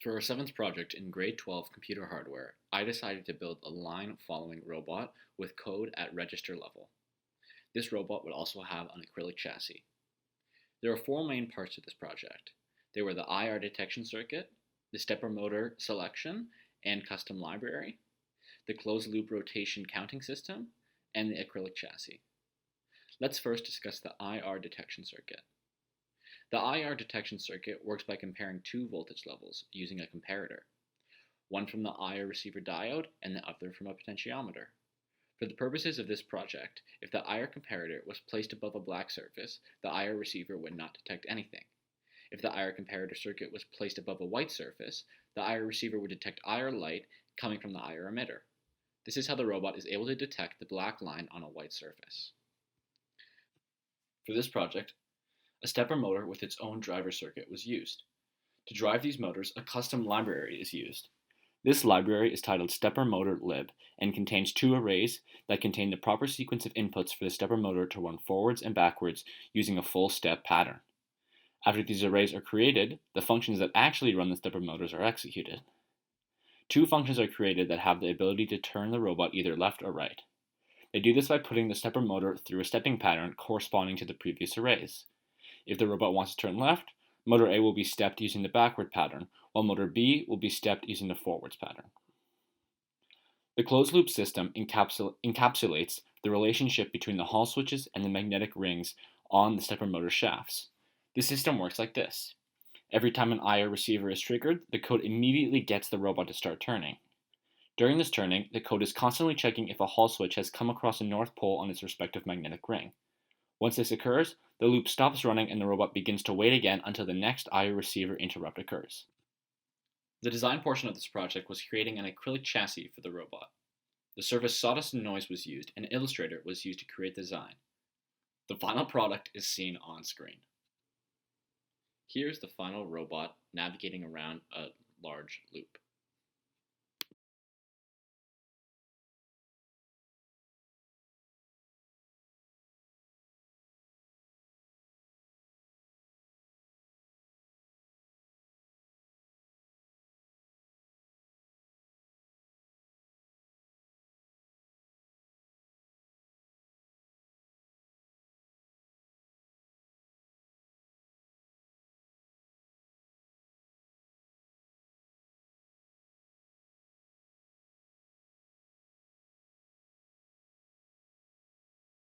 For our seventh project in grade 12 computer hardware, I decided to build a line following robot with code at register level. This robot would also have an acrylic chassis. There are four main parts to this project. They were the IR detection circuit, the stepper motor selection and custom library, the closed loop rotation counting system, and the acrylic chassis. Let's first discuss the IR detection circuit. The IR detection circuit works by comparing two voltage levels using a comparator, one from the IR receiver diode and the other from a potentiometer. For the purposes of this project, if the IR comparator was placed above a black surface, the IR receiver would not detect anything. If the IR comparator circuit was placed above a white surface, the IR receiver would detect IR light coming from the IR emitter. This is how the robot is able to detect the black line on a white surface. For this project, a stepper motor with its own driver circuit was used. To drive these motors, a custom library is used. This library is titled stepper motor lib and contains two arrays that contain the proper sequence of inputs for the stepper motor to run forwards and backwards using a full step pattern. After these arrays are created, the functions that actually run the stepper motors are executed. Two functions are created that have the ability to turn the robot either left or right. They do this by putting the stepper motor through a stepping pattern corresponding to the previous arrays. If the robot wants to turn left, motor A will be stepped using the backward pattern, while motor B will be stepped using the forwards pattern. The closed loop system encapsulates the relationship between the Hall switches and the magnetic rings on the stepper motor shafts. The system works like this. Every time an IR receiver is triggered, the code immediately gets the robot to start turning. During this turning, the code is constantly checking if a Hall switch has come across a north pole on its respective magnetic ring. Once this occurs, the loop stops running and the robot begins to wait again until the next IR receiver interrupt occurs. The design portion of this project was creating an acrylic chassis for the robot. The surface sawdust and noise was used, and Illustrator was used to create the design. The final product is seen on screen. Here's the final robot navigating around a large loop.